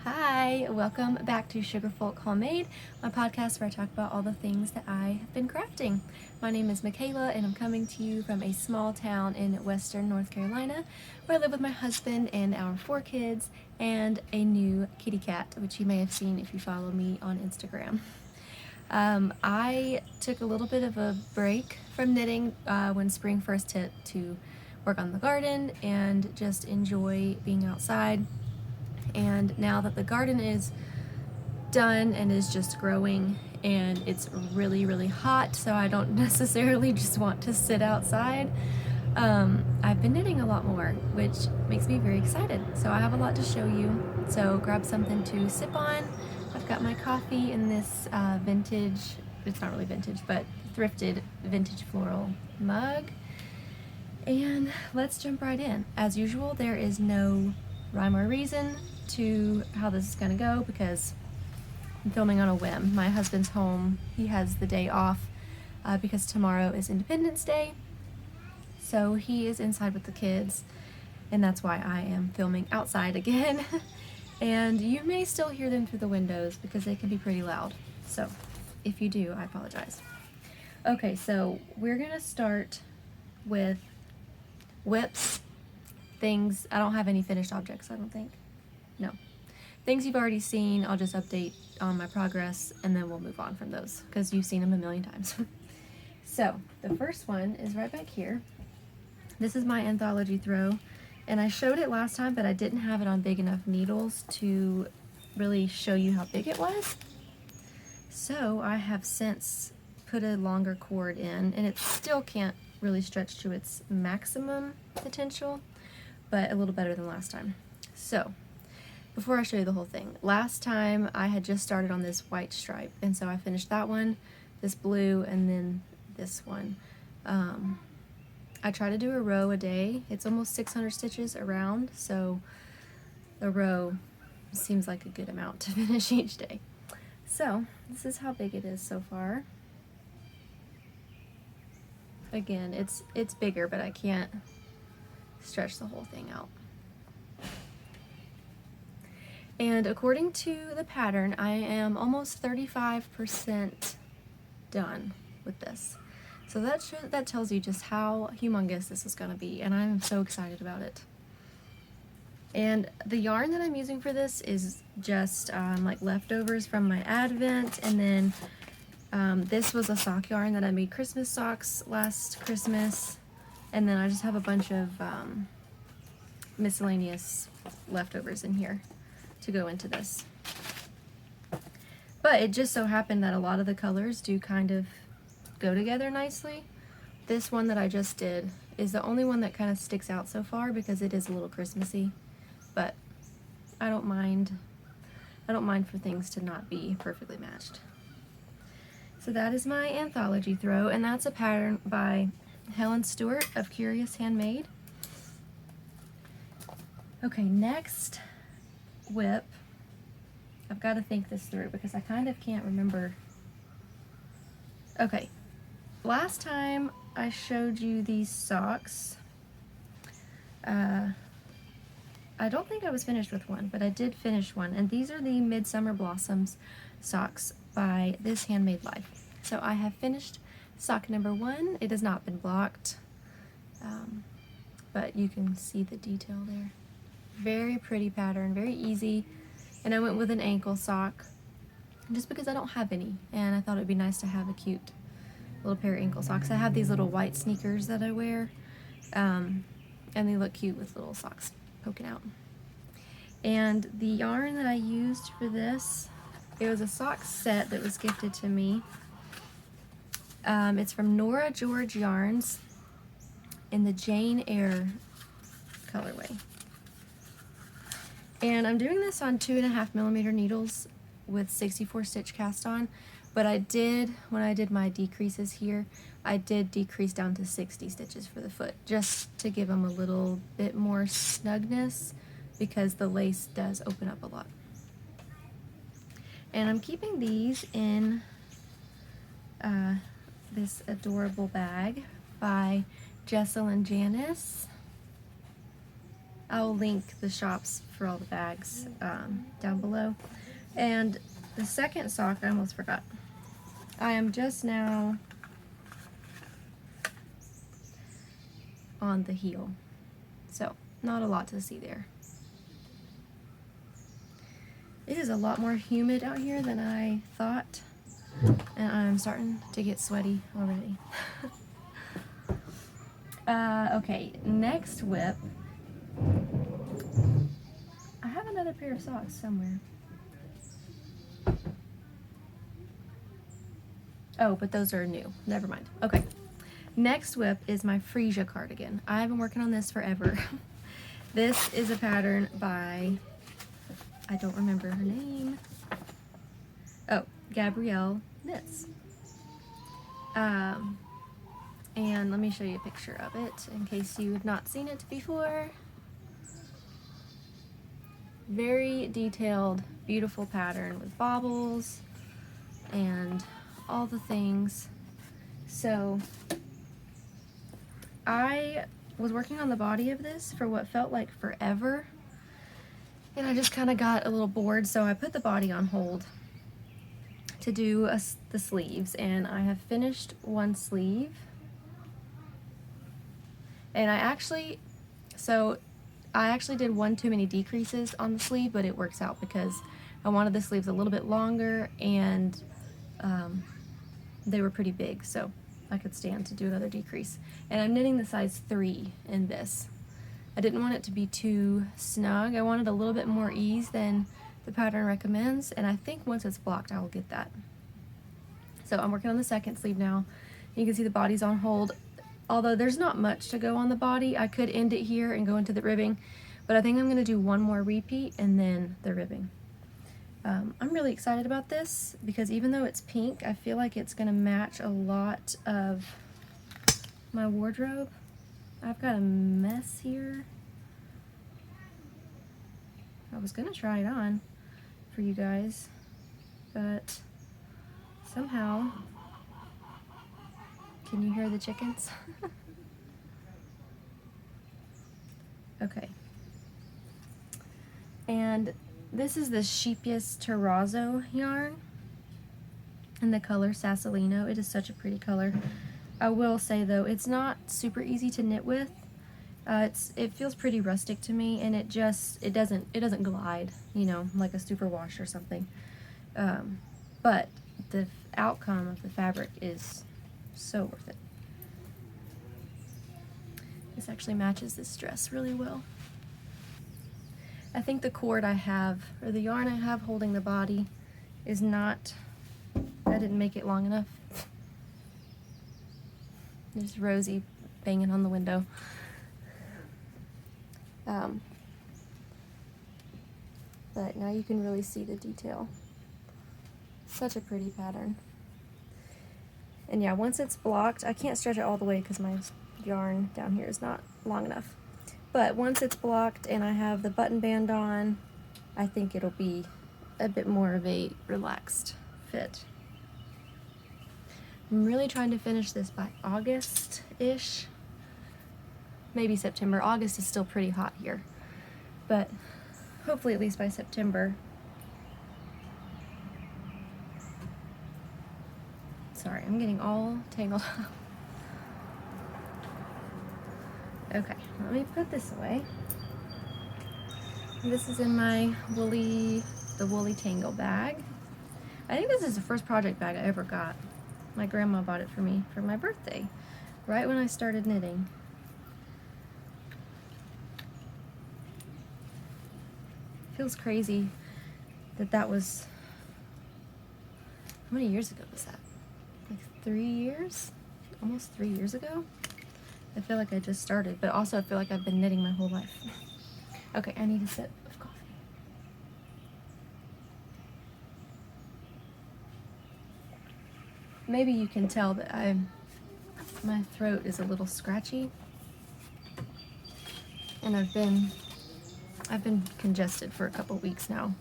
Hi, welcome back to Sugar Folk Homemade, my podcast where I talk about all the things that I have been crafting. My name is Michaela and I'm coming to you from a small town in western North Carolina where I live with my husband and our 4 kids and a new kitty cat, which you may have seen if you follow me on Instagram. I took a little bit of a break from knitting when spring first hit to work on the garden and just enjoy being outside. And now that the garden is done and is just growing and it's really, really hot, so I don't necessarily just want to sit outside, I've been knitting a lot more, which makes me very excited. So I have a lot to show you. So grab something to sip on. I've got my coffee in this vintage, it's not really vintage, but thrifted vintage floral mug. And let's jump right in. As usual, there is no rhyme or reason to how this is going to go because I'm filming on a whim. My husband's home. He has the day off because tomorrow is Independence Day. So he is inside with the kids, and that's why I am filming outside again. And you may still hear them through the windows because they can be pretty loud. So if you do, I apologize. Okay, so we're going to start with whips, things. I don't have any finished objects, I don't think. No. Things you've already seen, I'll just update on my progress and then we'll move on from those because you've seen them a million times. So the first one is right back here. This is my Anthology Throw, and I showed it last time, but I didn't have it on big enough needles to really show you how big it was. So I have since put a longer cord in, and it still can't really stretch to its maximum potential, but a little better than last time. So before I show you the whole thing, last time I had just started on this white stripe, and so I finished that one, this blue, and then this one. I try to do a row a day. It's almost 600 stitches around, so a row seems like a good amount to finish each day. So this is how big it is so far. Again, it's bigger, but I can't stretch the whole thing out. And according to the pattern, I am almost 35% done with this. So that tells you just how humongous this is going to be, and I'm so excited about it. And the yarn that I'm using for this is just like leftovers from my Advent, and then this was a sock yarn that I made Christmas socks last Christmas, and then I just have a bunch of miscellaneous leftovers in here to go into this. But it just so happened that a lot of the colors do kind of go together nicely. This one that I just did is the only one that kind of sticks out so far because it is a little Christmassy, but I don't mind for things to not be perfectly matched. So that is my Anthology Throw, and that's a pattern by Helen Stewart of Curious Handmade. Okay, next whip. I've got to think this through because I kind of can't remember. Okay, last time I showed you these socks. I don't think I was finished with one, but I did finish one, and these are the MidSummer Blossoms socks by This Handmade Life. So I have finished sock number 1. It has not been blocked, but you can see the detail there. Very pretty pattern, very easy, and I went with an ankle sock just because I don't have any, and I thought it'd be nice to have a cute little pair of ankle socks. I have these little white sneakers that I wear, and they look cute with little socks poking out. And the yarn that I used for this, it was a sock set that was gifted to me. It's from Nora George Yarns in the Jane Eyre colorway. And I'm doing this on 2.5mm needles with 64 stitch cast on, but I did, when I did my decreases here, I did decrease down to 60 stitches for the foot, just to give them a little bit more snugness because the lace does open up a lot. And I'm keeping these in this adorable bag by Jessel and Janice. I'll link the shops for all the bags down below. And the second sock, I almost forgot. I am just now on the heel, so not a lot to see there. It is a lot more humid out here than I thought, and I'm starting to get sweaty already. Okay, next whip. I have another pair of socks somewhere. Oh, but those are new. Never mind. Okay. Next whip is my Frisia cardigan. I've been working on this forever. This is a pattern by, I don't remember her name. Oh, Gabrielle Knits. And let me show you a picture of it in case you have not seen it before. Very detailed, beautiful pattern with baubles and all the things. So I was working on the body of this for what felt like forever, and I just kind of got a little bored, so I put the body on hold to do the sleeves, and I have finished one sleeve. And I actually did one too many decreases on the sleeve, but it works out because I wanted the sleeves a little bit longer, and they were pretty big, so I could stand to do another decrease. And I'm knitting the size 3 in this. I didn't want it to be too snug. I wanted a little bit more ease than the pattern recommends, and I think once it's blocked, I will get that. So I'm working on the second sleeve now. You can see the body's on hold. Although there's not much to go on the body, I could end it here and go into the ribbing, but I think I'm gonna do one more repeat and then the ribbing. I'm really excited about this because even though it's pink, I feel like it's gonna match a lot of my wardrobe. I've got a mess here. I was gonna try it on for you guys, but somehow, can you hear the chickens? Okay. And this is the Sheepiest Terrazzo yarn in the color Sassolino. It is such a pretty color. I will say though, it's not super easy to knit with. It feels pretty rustic to me, and it doesn't glide, you know, like a super wash or something. But the outcome of the fabric is so worth it. This actually matches this dress really well. I think the cord I have, or the yarn I have holding the body, is not, I didn't make it long enough. There's Rosie banging on the window. But now you can really see the detail. Such a pretty pattern. And yeah, once it's blocked, I can't stretch it all the way because my yarn down here is not long enough. But once it's blocked and I have the button band on, I think it'll be a bit more of a relaxed fit. I'm really trying to finish this by August-ish. Maybe September. August is still pretty hot here. But hopefully at least by September. Sorry, I'm getting all tangled up. Okay, let me put this away. This is in my woolly tangle bag. I think this is the first project bag I ever got. My grandma bought it for me for my birthday, right when I started knitting. Feels crazy that was, how many years ago was that? Like 3 years? Almost 3 years ago? I feel like I just started, but also I feel like I've been knitting my whole life. Okay, I need a sip of coffee. Maybe you can tell that my throat is a little scratchy, and I've been congested for a couple weeks now.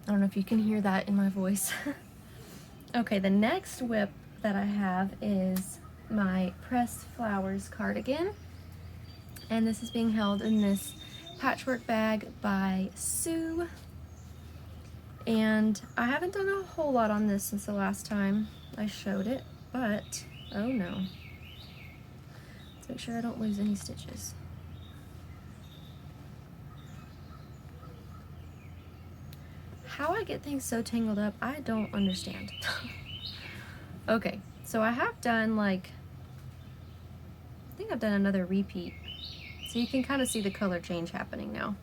I don't know if you can hear that in my voice. Okay, the next whip that I have is my Pressed Flowers cardigan, and this is being held in this patchwork bag by Sue. And I haven't done a whole lot on this since the last time I showed it, but, oh no. Let's make sure I don't lose any stitches. How I get things so tangled up, I don't understand. Okay, so I have done like, I think I've done another repeat. So you can kind of see the color change happening now.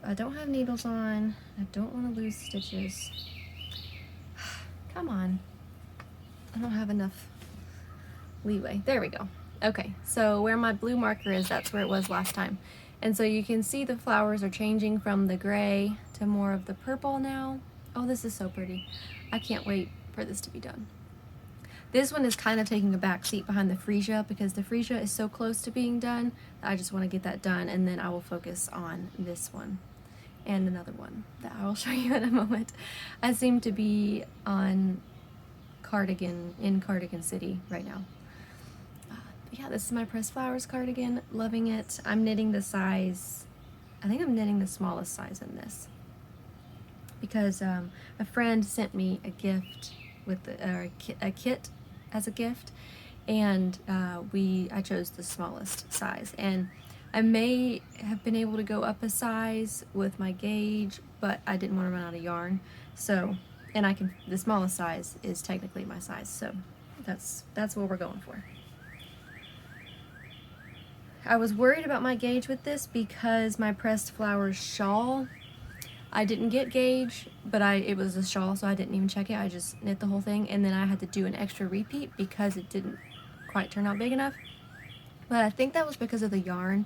I don't have needles on. I don't want to lose stitches. Come on. I don't have enough leeway. There we go. Okay, so where my blue marker is, that's where it was last time. And so you can see the flowers are changing from the gray to more of the purple now. Oh, this is so pretty. I can't wait for this to be done. This one is kind of taking a back seat behind the freesia because the freesia is so close to being done. I just want to get that done, and then I will focus on this one and another one that I will show you in a moment. I seem to be on cardigan in Cardigan City right now. Yeah, this is my pressed flowers cardigan. Loving it. I'm knitting the size, I think I'm knitting the smallest size in this because a friend sent me a gift with a kit as a gift, and I chose the smallest size, and I may have been able to go up a size with my gauge, but I didn't want to run out of yarn. So, and the smallest size is technically my size, so that's what we're going for. I was worried about my gauge with this because my pressed flowers shawl, I didn't get gauge, but it was a shawl, so I didn't even check it. I just knit the whole thing, and then I had to do an extra repeat because it didn't quite turn out big enough. But I think that was because of the yarn.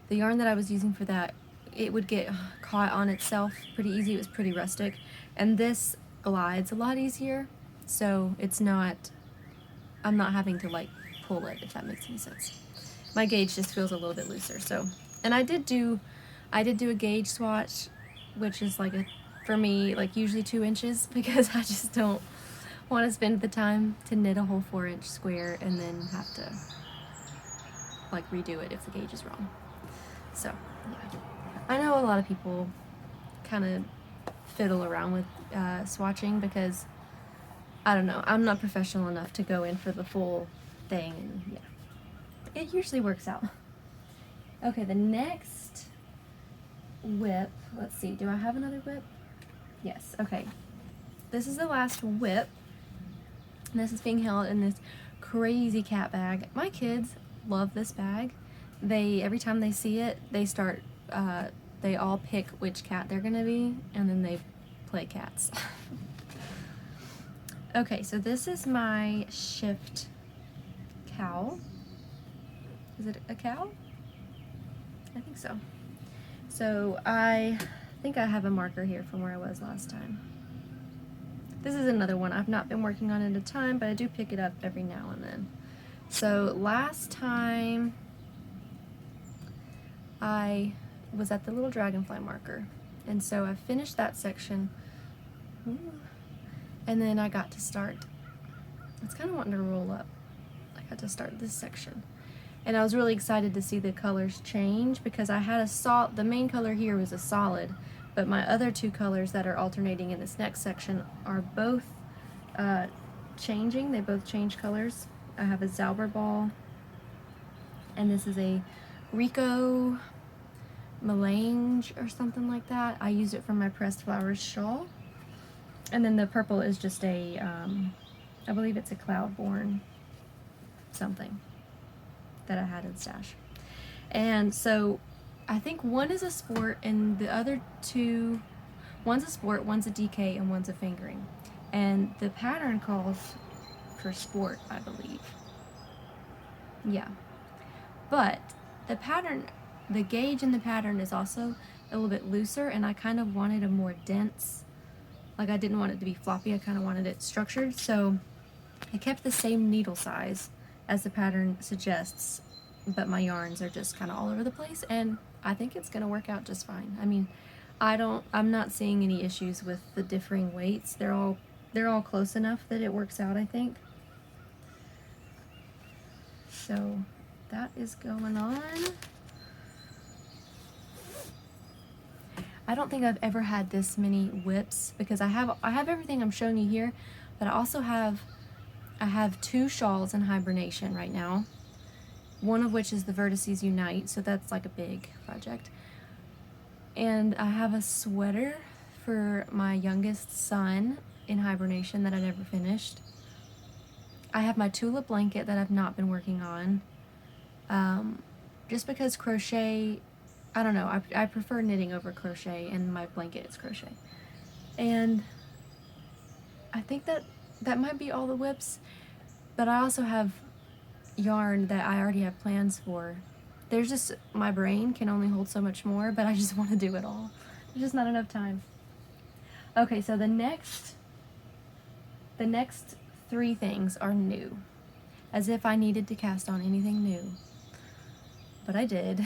The yarn that I was using for that, it would get caught on itself pretty easy. It was pretty rustic. And this glides a lot easier, so I'm not having to like pull it, if that makes any sense. My gauge just feels a little bit looser, so. And I did do a gauge swatch, which is like for me, like usually 2 inches, because I just don't want to spend the time to knit a whole 4-inch square and then have to like redo it if the gauge is wrong. So yeah, I know a lot of people kind of fiddle around with swatching because I don't know, I'm not professional enough to go in for the full thing, and yeah, it usually works out. Okay, the next whip, let's see, do I have another whip? Yes, okay. This is the last whip, and this is being held in this crazy cat bag. My kids love this bag. Every time they see it, they all pick which cat they're gonna be, and then they play cats. Okay, so this is my shift cowl. Is it a cow? I think so. So I think I have a marker here from where I was last time. This is another one. I've not been working on it a ton, but I do pick it up every now and then. So last time I was at the little dragonfly marker, and so I finished that section. Ooh. And then I got to start, it's kind of wanting to roll up. I got to start this section. And I was really excited to see the colors change because I had the main color here was a solid, but my other 2 colors that are alternating in this next section are both changing. They both change colors. I have a Zauber ball, and this is a Rico Melange or something like that. I used it for my pressed flowers shawl. And then the purple is just I believe it's a Cloudborn something that I had in stash. And so I think one is a sport and the other 2, one's a sport, one's a DK, and one's a fingering. And the pattern calls for sport, I believe. Yeah. But the gauge in the pattern is also a little bit looser, and I kind of wanted a more dense, like I didn't want it to be floppy, I kind of wanted it structured, so I kept the same needle size as the pattern suggests, but my yarns are just kind of all over the place, and I think it's going to work out just fine. I mean, I'm not seeing any issues with the differing weights. They're all close enough that it works out, I think. So that is going on. I don't think I've ever had this many whips, because I have everything I'm showing you here, but I have 2 shawls in hibernation right now, one of which is the Vertices Unite, so that's like a big project. And I have a sweater for my youngest son in hibernation that I never finished. I have my tulip blanket that I've not been working on. Just because crochet, I don't know, I prefer knitting over crochet, and my blanket is crochet. And I think that might be all the whips, but I also have yarn that I already have plans for. There's just, my brain can only hold so much more, but I just want to do it all. There's just not enough time. Okay, so the next 3 things are new. As if I needed to cast on anything new. But I did.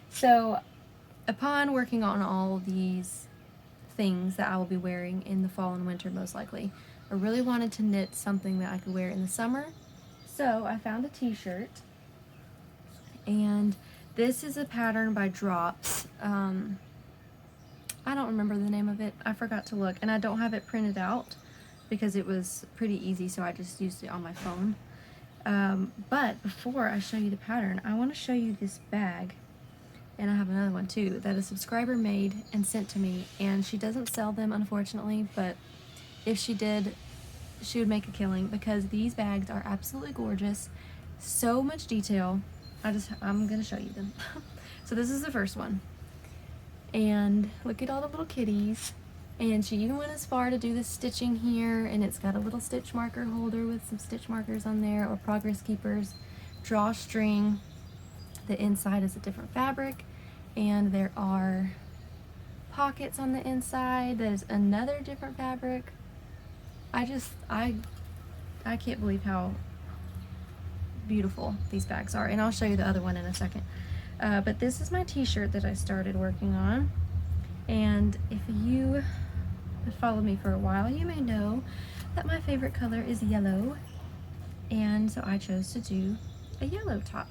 So, upon working on all these things that I will be wearing in the fall and winter most likely, I really wanted to knit something that I could wear in the summer. So I found a t-shirt, and this is a pattern by Drops. I don't remember the name of it. I forgot to look, and I don't have it printed out because it was pretty easy, so I just used it on my phone. But before I show you the pattern, I want to show you this bag, and I have another one too that a subscriber made and sent to me, and she doesn't sell them, unfortunately, but if she did, she would make a killing, because these bags are absolutely gorgeous. So much detail. I'm gonna show you them. So this is the first one, and look at all the little kitties. And she even went as far to do the stitching here, and it's got a little stitch marker holder with some stitch markers on there, or progress keepers, drawstring. The inside is a different fabric, and there are pockets on the inside. There's another different fabric. I can't believe how beautiful these bags are, and I'll show you the other one in a second. But this is my t-shirt that I started working on, and if you have followed me for a while, you may know that my favorite color is yellow, and so I chose to do a yellow top.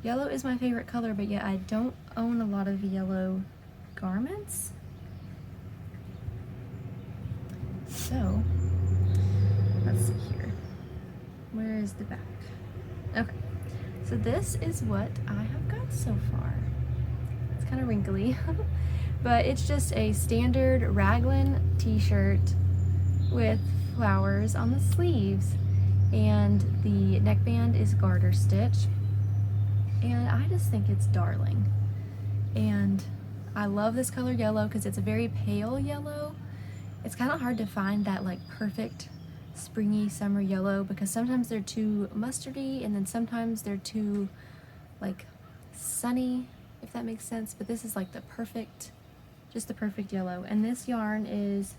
Yellow is my favorite color, but yet I don't own a lot of yellow garments. So, let's see here. Where is the back? Okay, so this is what I have got so far. It's kind of wrinkly, but it's just a standard raglan t-shirt with flowers on the sleeves, and the neckband is garter stitch, and I just think it's darling. And I love this color yellow because it's a very pale yellow. It's kind of hard to find that like perfect springy summer yellow, because sometimes they're too mustardy, and then sometimes they're too like sunny, if that makes sense. But this is like just the perfect yellow. And this yarn is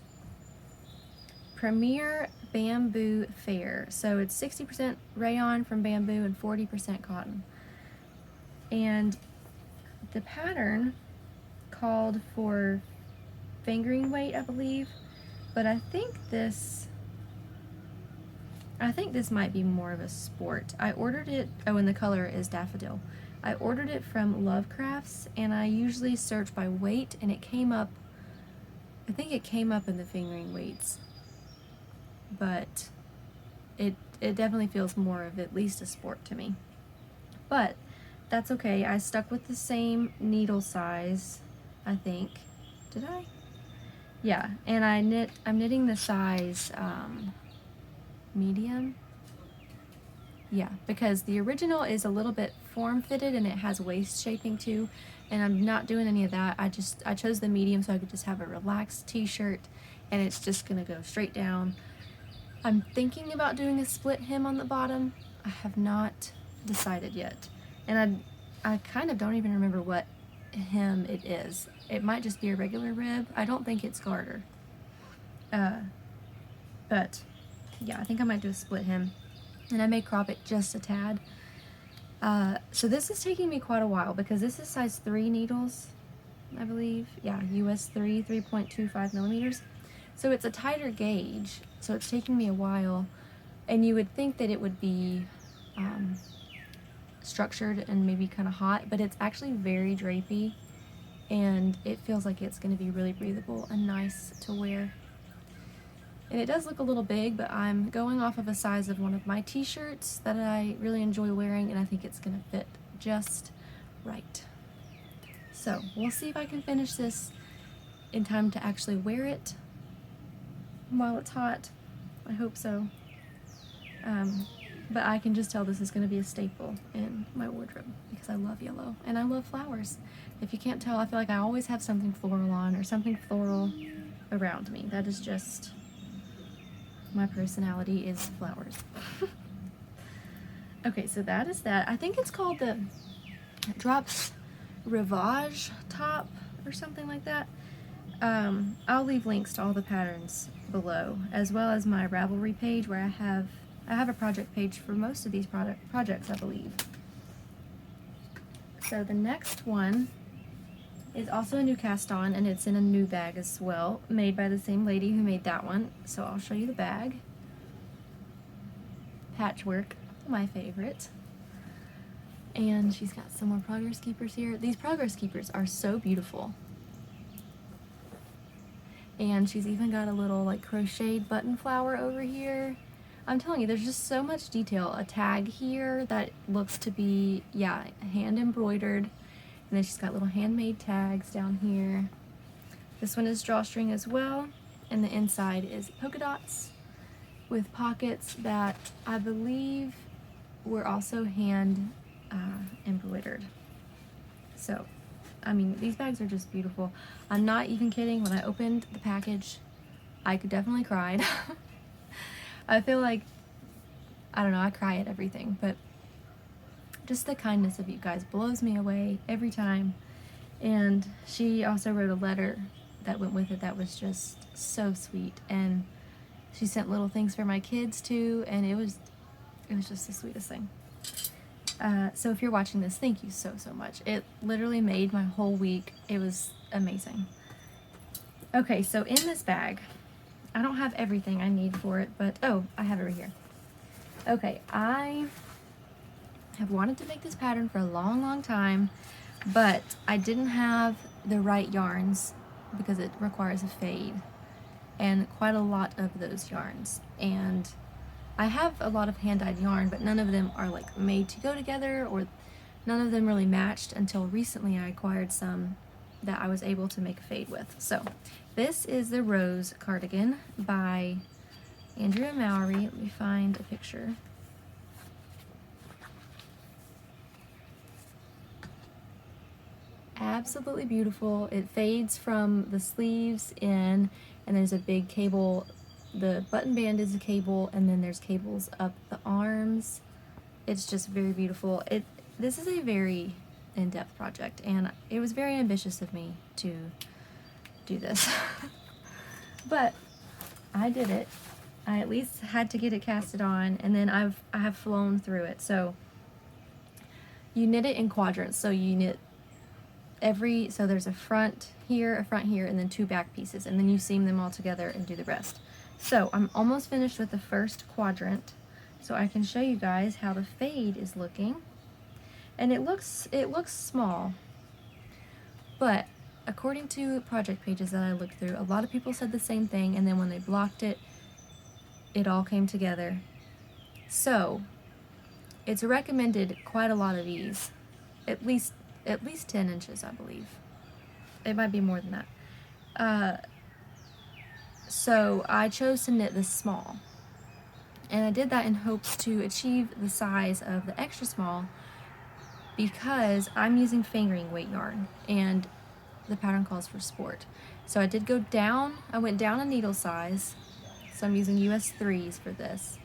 Premier Bamboo Fair. So it's 60% rayon from bamboo and 40% cotton. And the pattern called for fingering weight, I believe, but I think this might be more of a sport. I ordered it, oh, and the color is daffodil. I ordered it from Love Crafts, and I usually search by weight, and it came up, I think it came up in the fingering weights, but it definitely feels more of at least a sport to me. But that's okay. I stuck with the same needle size, I think. Did I? Yeah, and I'm knitting the size medium. Yeah, because the original is a little bit form-fitted and it has waist shaping too, and I'm not doing any of that. I chose the medium so I could just have a relaxed t-shirt, and it's just gonna go straight down. I'm thinking about doing a split hem on the bottom. I have not decided yet, and I kind of don't even remember what hem it is. It might just be a regular rib. I don't think it's garter. But yeah, I think I might do a split hem, and I may crop it just a tad. So this is taking me quite a while because this is size 3 needles, I believe. Yeah, US 3, 3.25 millimeters. So it's a tighter gauge, so it's taking me a while, and you would think that it would be structured and maybe kind of hot, but it's actually very drapey, and it feels like it's going to be really breathable and nice to wear. And it does look a little big, but I'm going off of a size of one of my t-shirts that I really enjoy wearing, and I think it's going to fit just right. So we'll see if I can finish this in time to actually wear it while it's hot. I hope so. But I can just tell this is going to be a staple in my wardrobe because I love yellow and I love flowers. If you can't tell, I feel like I always have something floral on or something floral around me. That is just my personality, is flowers. Okay, so that is that. I think it's called the Drops Rivage top or something like that. I'll leave links to all the patterns below, as well as my Ravelry page where I have a project page for most of these projects, I believe. So the next one is also a new cast on, and it's in a new bag as well, made by the same lady who made that one. So I'll show you the bag. Patchwork, my favorite. And she's got some more progress keepers here. These progress keepers are so beautiful. And she's even got a little like crocheted button flower over here. I'm telling you, there's just so much detail. A tag here that looks to be, yeah, hand embroidered. And then she's got little handmade tags down here. This one is drawstring as well. And the inside is polka dots with pockets that I believe were also hand embroidered. So, I mean, these bags are just beautiful. I'm not even kidding. When I opened the package, I definitely cried. I feel like, I don't know, I cry at everything, but just the kindness of you guys blows me away every time. And she also wrote a letter that went with it that was just so sweet, and she sent little things for my kids too, and it was just the sweetest thing. So if you're watching this, thank you so much. It literally made my whole week. It was amazing. Okay, so in this bag, I don't have everything I need for it, but oh, I have it right here. Okay, I have wanted to make this pattern for a long time, but I didn't have the right yarns because it requires a fade and quite a lot of those yarns. And I have a lot of hand-dyed yarn, but none of them are like made to go together, or none of them really matched until recently I acquired some that I was able to make a fade with. So this is the Rose cardigan by Andrea Mowry. Let me find a picture. Absolutely beautiful. It fades from the sleeves in, and there's a big cable. The button band is a cable, and then there's cables up the arms. It's just very beautiful. This is a very in-depth project, and it was very ambitious of me to do this. But I did it. I at least had to get it casted on, and then I have flown through it. So you knit it in quadrants. So you knit so there's a front here, and then 2 back pieces, and then you seam them all together and do the rest. So I'm almost finished with the first quadrant, so I can show you guys how the fade is looking. And it looks small, but according to project pages that I looked through, a lot of people said the same thing, and then when they blocked it, it all came together. So it's recommended quite a lot of ease, at least 10 inches, I believe. It might be more than that. So I chose to knit this small, and I did that in hopes to achieve the size of the extra small because I'm using fingering weight yarn, and the pattern calls for sport. So I did go down, I went down a needle size, so I'm using US 3s for this.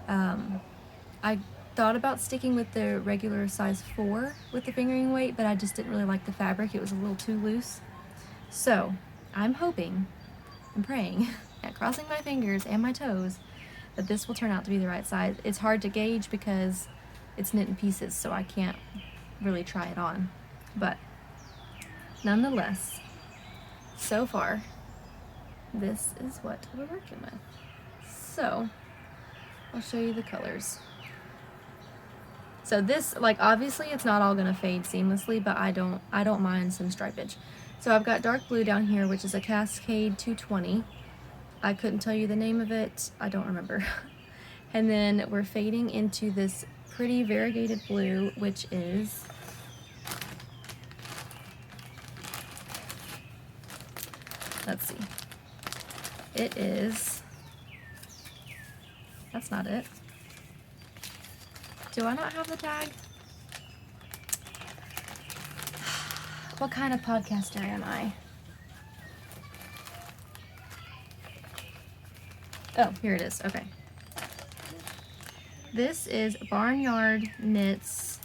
I thought about sticking with the regular size 4 with the fingering weight, but I just didn't really like the fabric. It was a little too loose. So I'm hoping and praying and crossing my fingers and my toes that this will turn out to be the right size. It's hard to gauge because it's knit in pieces, so I can't really try it on. But nonetheless, so far, this is what we're working with. So I'll show you the colors. So this, like, obviously it's not all gonna fade seamlessly, but I don't mind some stripage. So I've got dark blue down here, which is a Cascade 220. I couldn't tell you the name of it, I don't remember. And then we're fading into this pretty variegated blue, which is, let's see, it is, that's not it. Do I not have the tag? What kind of podcaster am I? Oh, here it is, okay. This is Barnyard Knits.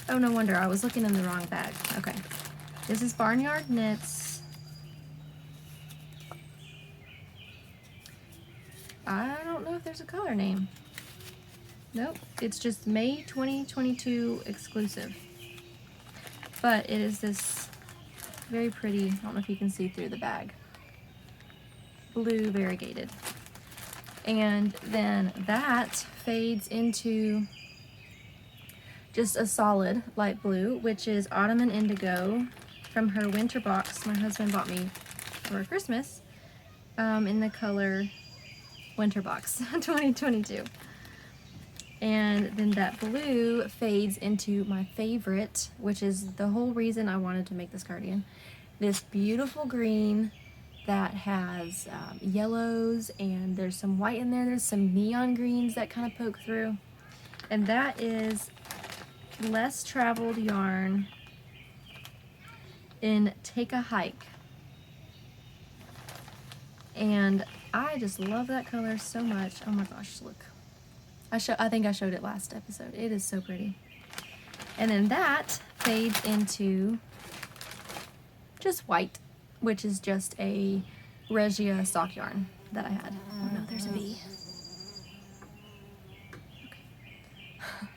Oh, no wonder, I was looking in the wrong bag. Okay. This is Barnyard Knits. I don't know if there's a color name. Nope, it's just May 2022 exclusive. But it is this very pretty, I don't know if you can see through the bag, blue variegated. And then that fades into just a solid light blue, which is Autumn and Indigo from her winter box my husband bought me for Christmas, in the color Winter Box 2022. And then that blue fades into my favorite, which is the whole reason I wanted to make this cardigan. This beautiful green that has yellows, and there's some white in there. There's some neon greens that kind of poke through. And that is Less Traveled Yarn in Take a Hike. And I just love that color so much. Oh my gosh, look. I think I showed it last episode. It is so pretty. And then that fades into just white, which is just a Regia sock yarn that I had. Oh no, there's a bee. Okay.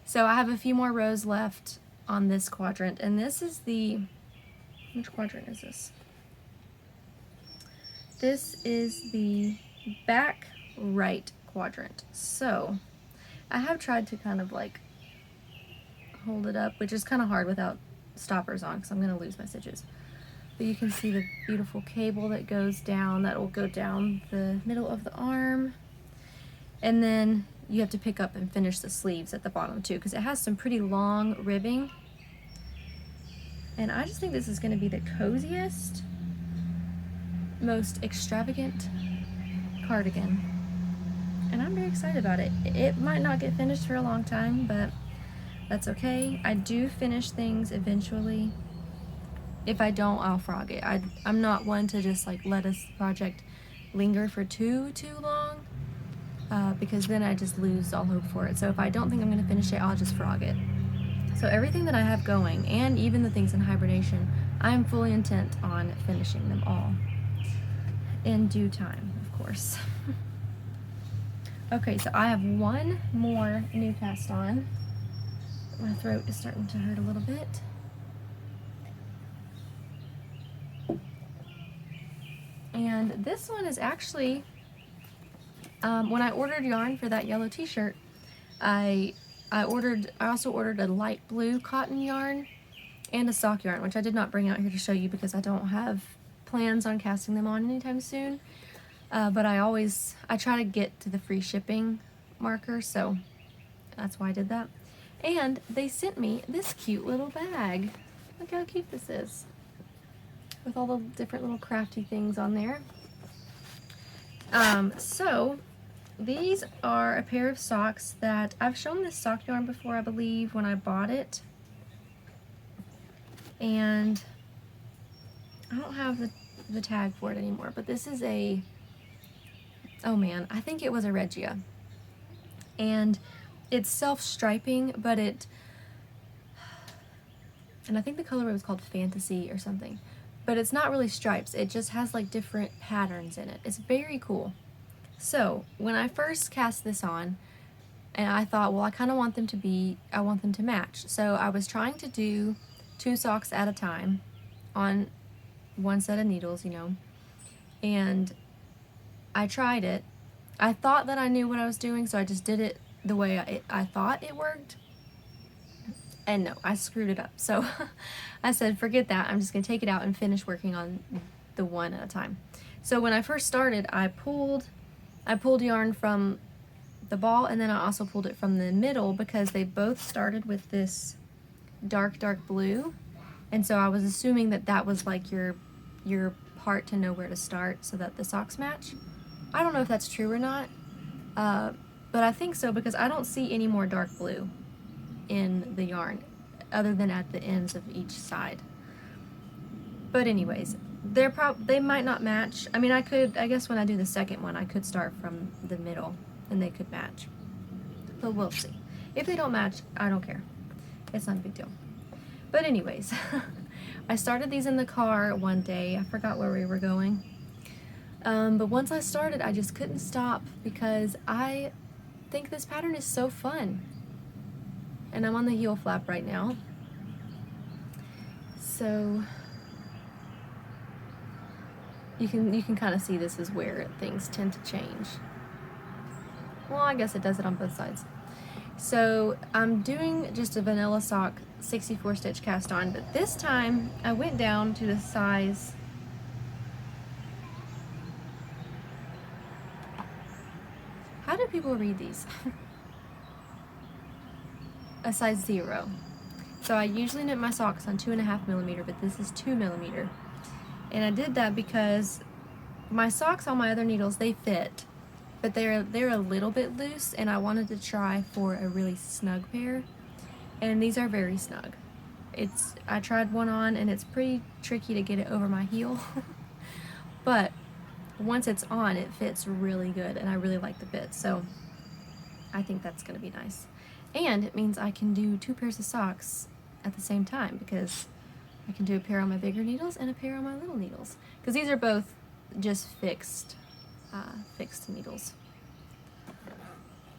So I have a few more rows left on this quadrant, and this is the, which quadrant is this? This is the back right quadrant. So I have tried to kind of like hold it up, which is kind of hard without stoppers on because I'm going to lose my stitches. But you can see the beautiful cable that goes down, that will go down the middle of the arm. And then you have to pick up and finish the sleeves at the bottom too, because it has some pretty long ribbing. And I just think this is going to be the coziest, most extravagant cardigan. And I'm very excited about it. It might not get finished for a long time, but that's okay. I do finish things eventually. If I don't, I'll frog it. I'm not one to just like let a project linger for too long, because then I just lose all hope for it. So if I don't think I'm going to finish it, I'll just frog it. So everything that I have going, and even the things in hibernation, I'm fully intent on finishing them all in due time, of course. Okay, so I have one more new cast on. My throat is starting to hurt a little bit. And this one is actually, when I ordered yarn for that yellow t-shirt, I also ordered a light blue cotton yarn and a sock yarn, which I did not bring out here to show you because I don't have plans on casting them on anytime soon. But I try to get to the free shipping marker, so that's why I did that. And they sent me this cute little bag. Look how cute this is, with all the different little crafty things on there. So these are a pair of socks that I've shown this sock yarn before, I believe, when I bought it. And I don't have the tag for it anymore, but this is a, oh man, I think it was a Regia. And it's self-striping, but and I think the colorway was called Fantasy or something. But it's not really stripes, it just has like different patterns in it. It's very cool. So when I first cast this on, and I thought, well, I kind of want them to match. So I was trying to do 2 socks at a time on one set of needles, you know, and I tried it. I thought that I knew what I was doing, so I just did it the way I thought it worked. And no, I screwed it up. So I said, forget that. I'm just going to take it out and finish working on the one at a time. So when I first started, I pulled yarn from the ball, and then I also pulled it from the middle because they both started with this dark blue. And so I was assuming that that was like your part to know where to start so that the socks match. I don't know if that's true or not, but I think so because I don't see any more dark blue in the yarn other than at the ends of each side. But anyways, they might not match. I mean, I guess when I do the second one, I could start from the middle and they could match. But we'll see. If they don't match, I don't care. It's not a big deal. But anyways, I started these in the car one day. I forgot where we were going. But once I started, I just couldn't stop because I think this pattern is so fun. And I'm on the heel flap right now. So you can kind of see this is where things tend to change. Well, I guess it does it on both sides. So I'm doing just a vanilla sock 64 stitch cast on, but this time I went down to the size how do people read these? A size 0. So I usually knit my socks on 2.5 millimeter, but this is 2 millimeter. And I did that because my socks on my other needles, they fit, but they're a little bit loose, and I wanted to try for a really snug pair. And these are very snug. I tried one on and it's pretty tricky to get it over my heel. But once it's on, it fits really good and I really like the fit. So I think that's gonna be nice. And it means I can do 2 pairs of socks at the same time because I can do a pair on my bigger needles and a pair on my little needles. Because these are both just fixed needles.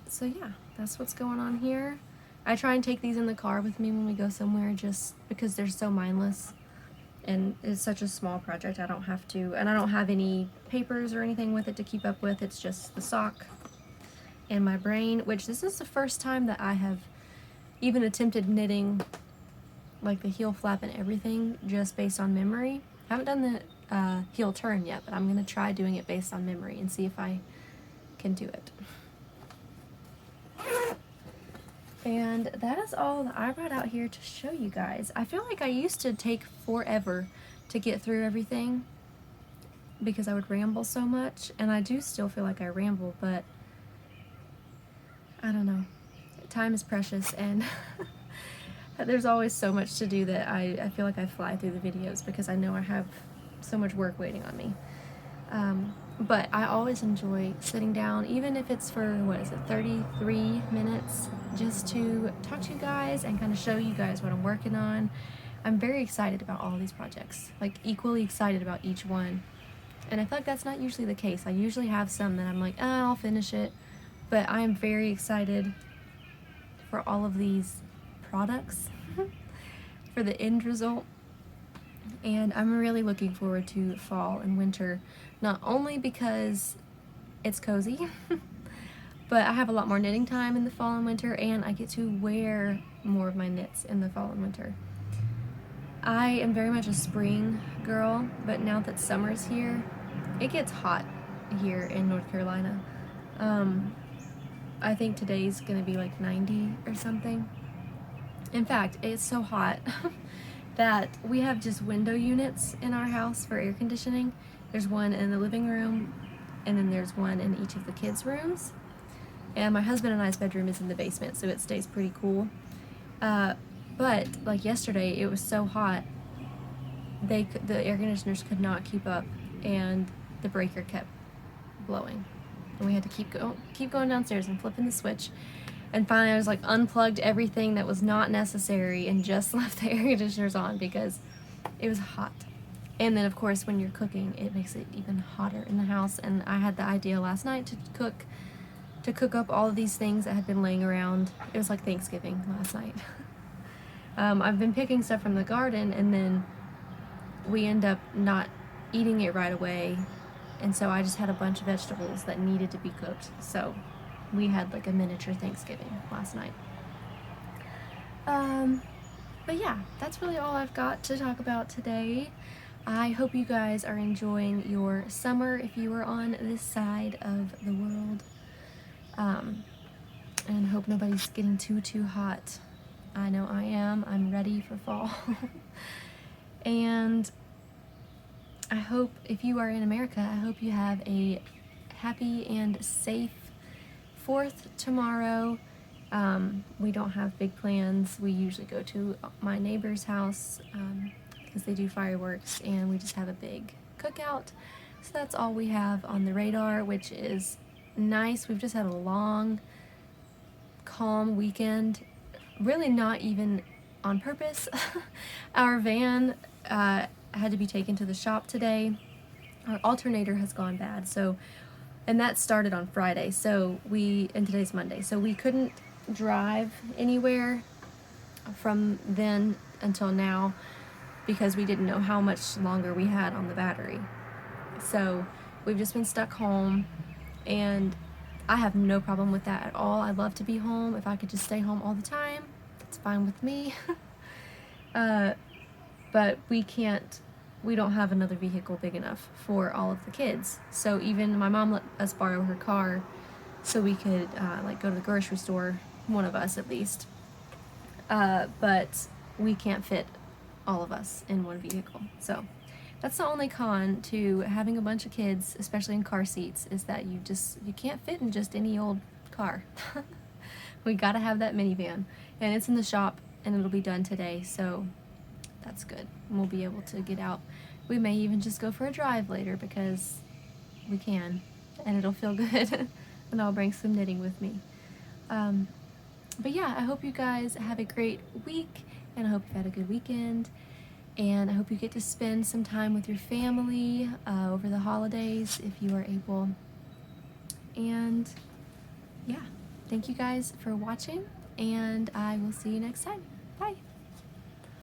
So yeah, that's what's going on here. I try and take these in the car with me when we go somewhere just because they're so mindless and it's such a small project. I don't have to, and I don't have any papers or anything with it to keep up with. It's just the sock and my brain, which this is the first time that I have even attempted knitting like the heel flap and everything just based on memory. I haven't done the heel turn yet, but I'm going to try doing it based on memory and see if I can do it. And that is all that I brought out here to show you guys. I feel like I used to take forever to get through everything because I would ramble so much, and I do still feel like I ramble, but I don't know. Time is precious, and there's always so much to do that I feel like I fly through the videos because I know I have so much work waiting on me. But I always enjoy sitting down, even if it's for, 33 minutes, just to talk to you guys and kind of show you guys what I'm working on. I'm very excited about all these projects, like equally excited about each one. And I feel like that's not usually the case. I usually have some that I'm like, oh, I'll finish it. But I am very excited for all of these products, for the end result. And I'm really looking forward to fall and winter, not only because it's cozy, but I have a lot more knitting time in the fall and winter, and I get to wear more of my knits in the fall and winter. I am very much a spring girl, but now that summer's here, it gets hot here in North Carolina. I think today's gonna be like 90 or something. In fact, it's so hot that we have just window units in our house for air conditioning. There's one in the living room, and then there's one in each of the kids' rooms. And my husband and I's bedroom is in the basement, so it stays pretty cool. But like yesterday, it was so hot, the air conditioners could not keep up, and the breaker kept blowing. And we had to keep going downstairs and flipping the switch. And finally I was like unplugged everything that was not necessary and just left the air conditioners on because it was hot. And then of course when you're cooking, it makes it even hotter in the house. And I had the idea last night to cook up all of these things that had been laying around. It was like Thanksgiving last night. I've been picking stuff from the garden, and then we end up not eating it right away And so I just had a bunch of vegetables that needed to be cooked. So we had like a miniature Thanksgiving last night. But yeah, that's really all I've got to talk about today. I hope you guys are enjoying your summer if you are on this side of the world. And hope nobody's getting too hot. I know I am. I'm ready for fall. And I hope if you are in America, I hope you have a happy and safe 4th tomorrow. We don't have big plans. We usually go to my neighbor's house because they do fireworks, and we just have a big cookout. So that's all we have on the radar, which is nice. We've just had a long, calm weekend, really not even on purpose. Our van had to be taken to the shop today. Our alternator has gone bad, and that started on Friday, and today's Monday, so we couldn't drive anywhere from then until now because we didn't know how much longer we had on the battery. So we've just been stuck home, and I have no problem with that at all. I love to be home. If I could just stay home all the time, that's fine with me. But we don't have another vehicle big enough for all of the kids. So even my mom let us borrow her car so we could go to the grocery store, one of us at least. But we can't fit all of us in one vehicle. So that's the only con to having a bunch of kids, especially in car seats, is that you can't fit in just any old car. We gotta have that minivan, and it's in the shop, and it'll be done today, so that's good. We'll be able to get out. We may even just go for a drive later because we can, and it'll feel good. And I'll bring some knitting with me. But yeah, I hope you guys have a great week, and I hope you've had a good weekend, and I hope you get to spend some time with your family over the holidays if you are able. And yeah, thank you guys for watching, and I will see you next time.